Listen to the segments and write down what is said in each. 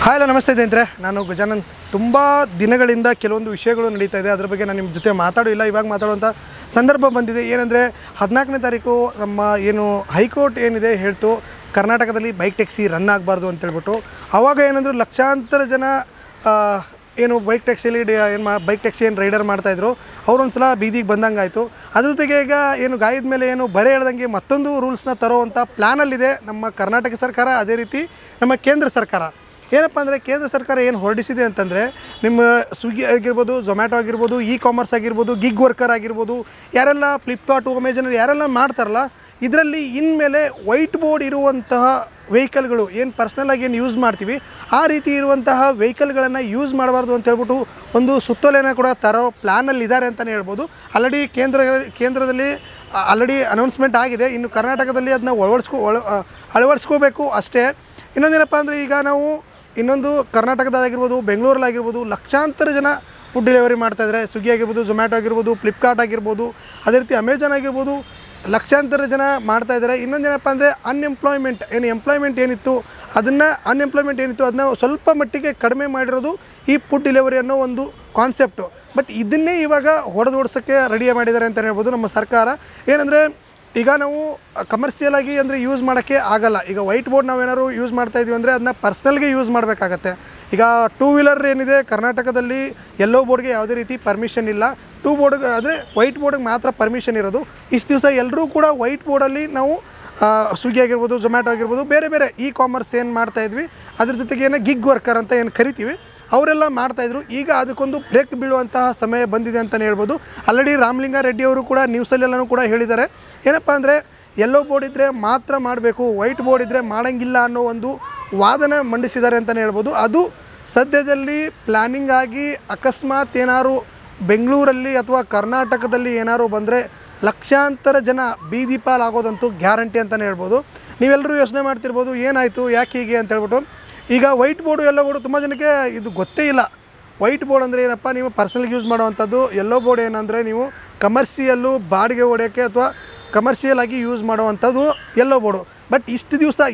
Hi hello ನಮಸ್ತೆ ಸ್ನೇಹಿತರೆ, ನಾನು ಗಜಾನನ್. ತುಂಬ ದಿನಗಳಿಂದ ಕೆಲವೊಂದು ವಿಷಯಗಳು ನಡೀತಾ ಇದೆ. ಅದರ ಬಗ್ಗೆ ನಾನು ನಿಮ್ಮ ಜೊತೆ ಮಾತಾಡಿಲ್ಲ. ಇವಾಗ ಮಾತಾಡುವಂಥ ಸಂದರ್ಭ ಬಂದಿದೆ. ಏನಂದರೆ 14ನೇ ತಾರೀಕು ನಮ್ಮ ಏನು ಹೈಕೋರ್ಟ್ ಏನಿದೆ ಹೇಳ್ತು, ಕರ್ನಾಟಕದಲ್ಲಿ ಬೈಕ್ ಟ್ಯಾಕ್ಸಿ ರನ್ ಆಗಬಾರ್ದು ಅಂತೇಳ್ಬಿಟ್ಟು. ಆವಾಗ ಏನಂದ್ರು ಲಕ್ಷಾಂತರ ಜನ ಏನು ಬೈಕ್ ಟ್ಯಾಕ್ಸಿಯಲ್ಲಿ ಬೈಕ್ ಟ್ಯಾಕ್ಸಿ ಏನು ರೈಡರ್ ಮಾಡ್ತಾಯಿದ್ರು, ಅವರೊಂದು ಸಲ ಬೀದಿಗೆ ಬಂದಂಗೆ ಆಯಿತು. ಅದ್ರ ಜೊತೆಗೆ ಈಗ ಏನು ಗಾಯದ ಮೇಲೆ ಏನು ಬರೆ ಹೇಳ್ದಂಗೆ ಮತ್ತೊಂದು ರೂಲ್ಸ್ನ ತರೋವಂಥ ಪ್ಲ್ಯಾನಲ್ಲಿದೆ ನಮ್ಮ ಕರ್ನಾಟಕ ಸರ್ಕಾರ, ಅದೇ ರೀತಿ ನಮ್ಮ ಕೇಂದ್ರ ಸರ್ಕಾರ. ಏನಪ್ಪ ಅಂದರೆ ಕೇಂದ್ರ ಸರ್ಕಾರ ಏನು ಹೊರಡಿಸಿದೆ ಅಂತಂದರೆ, ನಿಮ್ಮ ಸ್ವಿಗ್ಗಿ ಆಗಿರ್ಬೋದು, ಝೊಮ್ಯಾಟೊ ಆಗಿರ್ಬೋದು, ಇ ಕಾಮರ್ಸ್ ಆಗಿರ್ಬೋದು, ಗಿಗ್ ವರ್ಕರ್ ಆಗಿರ್ಬೋದು, ಯಾರೆಲ್ಲ ಫ್ಲಿಪ್ಕಾರ್ಟು, ಅಮೆಜಾನ್ ಯಾರೆಲ್ಲ ಮಾಡ್ತಾರಲ್ಲ, ಇದರಲ್ಲಿ ಇನ್ಮೇಲೆ ವೈಟ್ ಬೋರ್ಡ್ ಇರುವಂತಹ ವೆಹಿಕಲ್ಗಳು ಏನು ಪರ್ಸ್ನಲಾಗಿ ಏನು ಯೂಸ್ ಮಾಡ್ತೀವಿ, ಆ ರೀತಿ ಇರುವಂತಹ ವೆಹಿಕಲ್ಗಳನ್ನು ಯೂಸ್ ಮಾಡಬಾರ್ದು ಅಂತ ಹೇಳ್ಬಿಟ್ಟು ಒಂದು ಸುತ್ತೋಲೆನ ಕೂಡ ತರೋ ಪ್ಲ್ಯಾನಲ್ಲಿ ಇದ್ದಾರೆ ಅಂತಲೇ ಹೇಳ್ಬೋದು. ಆಲ್ರೆಡಿ ಕೇಂದ್ರದಲ್ಲಿ ಆಲ್ರೆಡಿ ಅನೌನ್ಸ್ಮೆಂಟ್ ಆಗಿದೆ. ಇನ್ನು ಕರ್ನಾಟಕದಲ್ಲಿ ಅದನ್ನ ಅಳವಡಿಸ್ಕೋಬೇಕು ಅಷ್ಟೇ. ಇನ್ನೊಂದೇನಪ್ಪ ಅಂದರೆ, ಈಗ ನಾವು ಇನ್ನೊಂದು ಕರ್ನಾಟಕದಾಗಿರ್ಬೋದು, ಬೆಂಗಳೂರಲ್ಲಾಗಿರ್ಬೋದು ಲಕ್ಷಾಂತರ ಜನ ಫುಡ್ ಡೆಲಿವರಿ ಮಾಡ್ತಾಯಿದ್ದಾರೆ. ಸ್ವಿಗ್ಗಿ ಆಗಿರ್ಬೋದು, ಝೊಮ್ಯಾಟೊ ಆಗಿರ್ಬೋದು, ಫ್ಲಿಪ್ಕಾರ್ಟ್ ಆಗಿರ್ಬೋದು, ಅದೇ ರೀತಿ ಅಮೆಜಾನ್ ಆಗಿರ್ಬೋದು, ಲಕ್ಷಾಂತರ ಜನ ಮಾಡ್ತಾಯಿದ್ದಾರೆ. ಇನ್ನೊಂದೇನಪ್ಪ ಅಂದರೆ ಎಂಪ್ಲಾಯ್ಮೆಂಟ್ ಏನಿತ್ತು ಅದನ್ನು ಸ್ವಲ್ಪ ಮಟ್ಟಿಗೆ ಕಡಿಮೆ ಮಾಡಿರೋದು ಈ ಫುಡ್ ಡೆಲಿವರಿ ಅನ್ನೋ ಒಂದು ಕಾನ್ಸೆಪ್ಟು. ಬಟ್ ಇದನ್ನೇ ಇವಾಗ ಹೊಡೆದೋಡ್ಸೋಕ್ಕೆ ರೆಡಿ ಮಾಡಿದ್ದಾರೆ ಅಂತಲೇ ಹೇಳ್ಬೋದು ನಮ್ಮ ಸರ್ಕಾರ. ಏನಂದರೆ, ಈಗ ನಾವು ಕಮರ್ಷಿಯಲ್ ಆಗಿ ಅಂದರೆ ಯೂಸ್ ಮಾಡೋಕ್ಕೆ ಆಗಲ್ಲ. ಈಗ ವೈಟ್ ಬೋರ್ಡ್ ನಾವೇನಾದ್ರು ಯೂಸ್ ಮಾಡ್ತಾಯಿದ್ದೀವಿ ಅಂದರೆ ಅದನ್ನ ಪರ್ಸ್ನಲ್ಗೆ ಯೂಸ್ ಮಾಡಬೇಕಾಗತ್ತೆ. ಈಗ ಟೂ ವೀಲರ್ ಏನಿದೆ ಕರ್ನಾಟಕದಲ್ಲಿ ಯೆಲ್ಲೋ ಬೋರ್ಡ್ಗೆ ಯಾವುದೇ ರೀತಿ ಪರ್ಮಿಷನ್ ಇಲ್ಲ. ಬೋರ್ಡ್ಗೆ ಆದರೆ ವೈಟ್ ಬೋರ್ಡ್ಗೆ ಮಾತ್ರ ಪರ್ಮಿಷನ್ ಇರೋದು. ಇಷ್ಟು ದಿವಸ ಎಲ್ಲರೂ ಕೂಡ ವೈಟ್ ಬೋರ್ಡಲ್ಲಿ ನಾವು ಸ್ವಿಗ್ಗಿ ಆಗಿರ್ಬೋದು, ಝೊಮ್ಯಾಟೊ ಆಗಿರ್ಬೋದು, ಬೇರೆ ಬೇರೆ ಇ ಕಾಮರ್ಸ್ ಏನು ಮಾಡ್ತಾಯಿದ್ವಿ, ಅದ್ರ ಜೊತೆಗೆ ಗಿಗ್ ವರ್ಕರ್ ಅಂತ ಏನು ಕರಿತೀವಿ, ಅವರೆಲ್ಲ ಮಾಡ್ತಾಯಿದ್ರು. ಈಗ ಅದಕ್ಕೊಂದು ಬ್ರೇಕ್ ಬೀಳುವಂತಹ ಸಮಯ ಬಂದಿದೆ ಅಂತಲೇ ಹೇಳ್ಬೋದು. ಆಲ್ರೆಡಿ ರಾಮಲಿಂಗಾರೆಡ್ಡಿ ಅವರು ಕೂಡ ನ್ಯೂಸಲ್ಲೆಲ್ಲನೂ ಕೂಡ ಹೇಳಿದ್ದಾರೆ. ಏನಪ್ಪ ಅಂದರೆ, ಯೆಲ್ಲೋ ಬೋರ್ಡ್ ಇದ್ದರೆ ಮಾತ್ರ ಮಾಡಬೇಕು, ವೈಟ್ ಬೋರ್ಡ್ ಇದ್ದರೆ ಮಾಡೋಂಗಿಲ್ಲ ಅನ್ನೋ ಒಂದು ವಾದನ ಮಂಡಿಸಿದ್ದಾರೆ ಅಂತಲೇ ಹೇಳ್ಬೋದು. ಅದು ಸದ್ಯದಲ್ಲಿ ಪ್ಲ್ಯಾನಿಂಗ್ ಆಗಿ ಅಕಸ್ಮಾತ್ ಏನಾದ್ರು ಬೆಂಗಳೂರಲ್ಲಿ ಅಥವಾ ಕರ್ನಾಟಕದಲ್ಲಿ ಏನಾದ್ರು ಬಂದರೆ ಲಕ್ಷಾಂತರ ಜನ ಬೀದಿ ಪಾಲಾಗೋದಂತೂ ಗ್ಯಾರಂಟಿ ಅಂತಲೇ ಹೇಳ್ಬೋದು. ನೀವೆಲ್ಲರೂ ಯೋಚನೆ ಮಾಡ್ತಿರ್ಬೋದು, ಏನಾಯಿತು, ಯಾಕೆ ಹೀಗೆ ಅಂತ ಹೇಳ್ಬಿಟ್ಟು. ಈಗ ವೈಟ್ ಬೋರ್ಡು, ಯೆಲ್ಲೋ ಬೋರ್ಡು ತುಂಬ ಜನಕ್ಕೆ ಇದು ಗೊತ್ತೇ ಇಲ್ಲ. ವೈಟ್ ಬೋರ್ಡ್ ಅಂದರೆ ಏನಪ್ಪ, ನೀವು ಪರ್ಸನಲ್ ಯೂಸ್ ಮಾಡೋವಂಥದ್ದು. ಯೆಲ್ಲೋ ಬೋರ್ಡ್ ಏನಂದರೆ ನೀವು ಕಮರ್ಷಿಯಲ್ಲು ಬಾಡಿಗೆ ಹೊಡೆಯೋಕ್ಕೆ ಅಥವಾ ಕಮರ್ಷಿಯಲ್ ಆಗಿ ಯೂಸ್ ಮಾಡುವಂಥದ್ದು ಯೆಲ್ಲೋ ಬೋರ್ಡು. ಬಟ್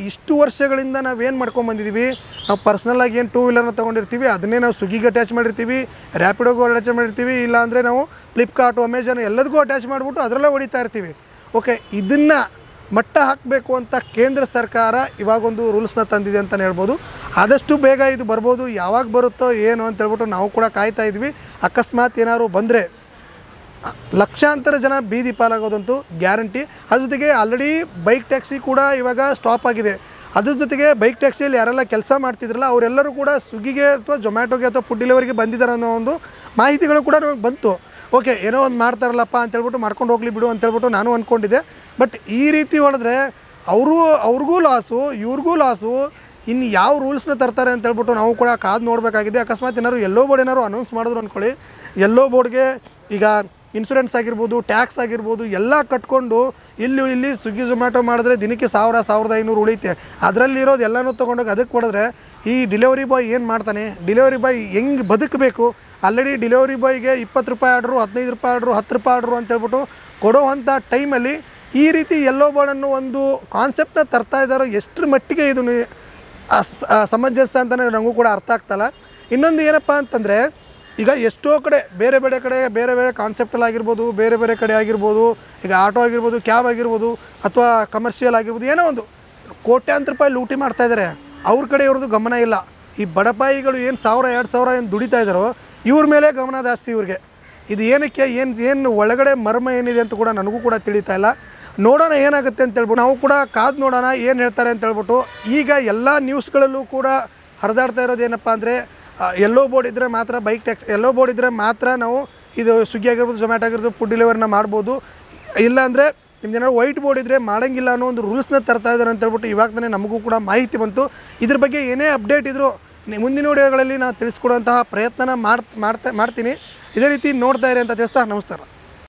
ಇಷ್ಟು ವರ್ಷಗಳಿಂದ ನಾವೇನು ಮಾಡ್ಕೊಂಬಂದಿದ್ದೀವಿ, ನಾವು ಪರ್ಸ್ನಲಾಗಿ ಏನು ಟೂ ವೀಲರ್ನ ತೊಗೊಂಡಿರ್ತೀವಿ, ಅದನ್ನೇ ನಾವು ಸ್ವಿಗ್ಗಿಗೆ ಅಟ್ಯಾಚ್ ಮಾಡಿರ್ತೀವಿ, ರ್ಯಾಪಿಡೋಗೂ ಅಟ್ಯಾಚ್ ಮಾಡಿರ್ತೀವಿ, ಇಲ್ಲಾಂದರೆ ನಾವು ಫ್ಲಿಪ್ಕಾರ್ಟು, ಅಮೆಜಾನ್ ಎಲ್ಲದಕ್ಕೂ ಅಟ್ಯಾಚ್ ಮಾಡಿಬಿಟ್ಟು ಅದರಲ್ಲೇ ಹೊಡಿತಾ ಇರ್ತೀವಿ. ಓಕೆ, ಇದನ್ನು ಮಟ್ಟ ಹಾಕಬೇಕು ಅಂತ ಕೇಂದ್ರ ಸರ್ಕಾರ ಇವಾಗೊಂದು ರೂಲ್ಸ್ನ ತಂದಿದೆ ಅಂತಲೇ ಹೇಳ್ಬೋದು. ಆದಷ್ಟು ಬೇಗ ಇದು ಬರ್ಬೋದು. ಯಾವಾಗ ಬರುತ್ತೋ ಏನು ಅಂತ ಹೇಳ್ಬಿಟ್ಟು ನಾವು ಕೂಡ ಕಾಯ್ತಾ ಇದ್ವಿ. ಅಕಸ್ಮಾತ್ ಏನಾದ್ರು ಬಂದರೆ ಲಕ್ಷಾಂತರ ಜನ ಬೀದಿ ಪಾಲಾಗೋದಂತೂ ಗ್ಯಾರಂಟಿ. ಅದ್ರ ಜೊತೆಗೆ ಆಲ್ರೆಡಿ ಬೈಕ್ ಟ್ಯಾಕ್ಸಿ ಕೂಡ ಇವಾಗ ಸ್ಟಾಪ್ ಆಗಿದೆ. ಅದ್ರ ಜೊತೆಗೆ ಬೈಕ್ ಟ್ಯಾಕ್ಸಿಯಲ್ಲಿ ಯಾರೆಲ್ಲ ಕೆಲಸ ಮಾಡ್ತಿದ್ರಲ್ಲ ಅವರೆಲ್ಲರೂ ಕೂಡ ಸ್ವಿಗ್ಗಿಗೆ ಅಥವಾ ಝೊಮ್ಯಾಟೊಗೆ ಅಥವಾ ಫುಡ್ ಡೆಲಿವರಿಗೆ ಬಂದಿದ್ದಾರೆ ಅನ್ನೋ ಒಂದು ಮಾಹಿತಿಗಳು ಕೂಡ ನಮಗೆ ಬಂತು. ಓಕೆ, ಏನೋ ಒಂದು ಮಾಡ್ತಾರಲ್ಲಪ್ಪ ಅಂತೇಳ್ಬಿಟ್ಟು ಮಾಡ್ಕೊಂಡು ಹೋಗ್ಲಿ ಬಿಡು ಅಂತೇಳ್ಬಿಟ್ಟು ನಾನು ಅಂದ್ಕೊಂಡಿದ್ದೆ. ಬಟ್ ಈ ರೀತಿ ಹೊಡೆದ್ರೆ ಅವ್ರಿಗೂ ಲಾಸು, ಇವ್ರಿಗೂ ಲಾಸು. ಇನ್ನು ಯಾವ ರೂಲ್ಸ್ನ ತರ್ತಾರೆ ಅಂತೇಳ್ಬಿಟ್ಟು ನಾವು ಕೂಡ ಕಾದು ನೋಡಬೇಕಾಗಿದೆ. ಅಕಸ್ಮಾತ್ ಏನಾದ್ರು ಯೆಲ್ಲೋ ಬೋರ್ಡ್ ಏನಾದ್ರು ಅನೌನ್ಸ್ ಮಾಡಿದ್ರು ಅಂದ್ಕೊಳ್ಳಿ, ಯೆಲ್ಲೋ ಬೋರ್ಡ್ಗೆ ಈಗ ಇನ್ಶೂರೆನ್ಸ್ ಆಗಿರ್ಬೋದು, ಟ್ಯಾಕ್ಸ್ ಆಗಿರ್ಬೋದು ಎಲ್ಲ ಕಟ್ಕೊಂಡು ಇಲ್ಲಿ ಸ್ವಿಗ್ಗಿ ಝೊಮ್ಯಾಟೊ ಮಾಡಿದ್ರೆ ದಿನಕ್ಕೆ 1,500 ಉಳಿತೆ. ಅದರಲ್ಲಿರೋದು ಎಲ್ಲನೂ ತೊಗೊಂಡೋಗಿ ಅದಕ್ಕೆ ಕೊಡಿದ್ರೆ ಈ ಡೆಲಿವರಿ ಬಾಯ್ ಏನು ಮಾಡ್ತಾನೆ, ಡೆಲಿವರಿ ಬಾಯ್ ಹೆಂಗೆ ಬದುಕಬೇಕು. ಆಲ್ರೆಡಿ ಡೆಲಿವರಿ ಬಾಯ್ಗೆ 20 ರೂಪಾಯಿ ಆರ್ಡ್ರು, 15 ರೂಪಾಯಿ ಆರ್ಡ್ರು, 10 ರೂಪಾಯಿ ಆರ್ಡ್ರು ಅಂತೇಳ್ಬಿಟ್ಟು ಕೊಡೋವಂಥ ಟೈಮಲ್ಲಿ ಈ ರೀತಿ ಯೆಲ್ಲೋ ಬೋರ್ಡನ್ನು ಒಂದು ಕಾನ್ಸೆಪ್ಟನ್ನ ತರ್ತಾ ಇದ್ದಾರೋ ಎಷ್ಟರ ಮಟ್ಟಿಗೆ ಇದು ಸಮಂಜಸ ಅಂತಲೇ ನನಗೂ ಕೂಡ ಅರ್ಥ ಆಗ್ತಲ್ಲ. ಇನ್ನೊಂದು ಏನಪ್ಪ ಅಂತಂದರೆ, ಈಗ ಎಷ್ಟೋ ಕಡೆ ಬೇರೆ ಬೇರೆ ಕಾನ್ಸೆಪ್ಟಲ್ಲಿ ಆಗಿರ್ಬೋದು, ಬೇರೆ ಕಡೆ ಆಗಿರ್ಬೋದು, ಈಗ ಆಟೋ ಆಗಿರ್ಬೋದು, ಕ್ಯಾಬ್ ಆಗಿರ್ಬೋದು, ಅಥವಾ ಕಮರ್ಷಿಯಲ್ ಆಗಿರ್ಬೋದು, ಏನೋ ಒಂದು ಕೋಟ್ಯಾಂತರ ರೂಪಾಯಿ ಲೂಟಿ ಮಾಡ್ತಾಯಿದ್ದಾರೆ. ಅವ್ರ ಕಡೆ ಇವ್ರದ್ದು ಗಮನ ಇಲ್ಲ. ಈ ಬಡಪಾಯಿಗಳು ಏನು 1,000-2,000 ಏನು ದುಡಿತಾ ಇದ್ದಾರೋ ಇವ್ರ ಮೇಲೆ ಗಮನ ಜಾಸ್ತಿ ಇವ್ರಿಗೆ. ಇದು ಏನಕ್ಕೆ, ಏನು ಒಳಗಡೆ ಮರ್ಮ ಏನಿದೆ ಅಂತ ಕೂಡ ನನಗೂ ಕೂಡ ತಿಳಿತಾ ಇಲ್ಲ. ನೋಡೋಣ ಏನಾಗುತ್ತೆ ಅಂತೇಳ್ಬಿಟ್ಟು ನಾವು ಕೂಡ ಕಾದು ನೋಡೋಣ ಏನು ಹೇಳ್ತಾರೆ ಅಂತೇಳ್ಬಿಟ್ಟು. ಈಗ ಎಲ್ಲ ನ್ಯೂಸ್ಗಳಲ್ಲೂ ಕೂಡ ಹರಿದಾಡ್ತಾ ಇರೋದು ಏನಪ್ಪ ಅಂದರೆ, ಯೆಲ್ಲೋ ಬೋರ್ಡ್ ಇದ್ದರೆ ಮಾತ್ರ ಬೈಕ್ ಟ್ಯಾಕ್ಸ್, ಯೆಲ್ಲೋ ಬೋರ್ಡ್ ಇದ್ದರೆ ಮಾತ್ರ ನಾವು ಇದು ಸ್ವಿಗ್ಗಿ ಆಗಿರ್ಬೋದು, ಝೊಮ್ಯಾಟೊ ಆಗಿರ್ಬೋದು, ಫುಡ್ ಡೆಲಿವರಿನ ಮಾಡ್ಬೋದು. ಇಲ್ಲಾಂದರೆ ನಿಮ್ದೇನಾದ್ರು ವೈಟ್ ಬೋರ್ಡ್ ಇದ್ದರೆ ಮಾಡೋಂಗಿಲ್ಲ ಅನ್ನೋ ಒಂದು ರೂಲ್ಸ್ನ ತರ್ತಾ ಇದ್ದಾರೆ ಅಂತೇಳ್ಬಿಟ್ಟು ಇವಾಗ ತಾನೇ ನಮಗೂ ಕೂಡ ಮಾಹಿತಿ ಬಂತು. ಇದ್ರ ಬಗ್ಗೆ ಏನೇ ಅಪ್ಡೇಟ್ ಇದ್ದರೂ ಮುಂದಿನ ವಿಡಿಯೋಗಳಲ್ಲಿ ನಾನು ತಿಳಿಸ್ಕೊಡುವಂತಹ ಪ್ರಯತ್ನನ ಮಾಡ್ತೀನಿ. ಇದೇ ರೀತಿ ನೋಡ್ತಾ ಇರಿ ಅಂತ ತಿಳಿಸ್ತಾ ನಮಸ್ಕಾರ.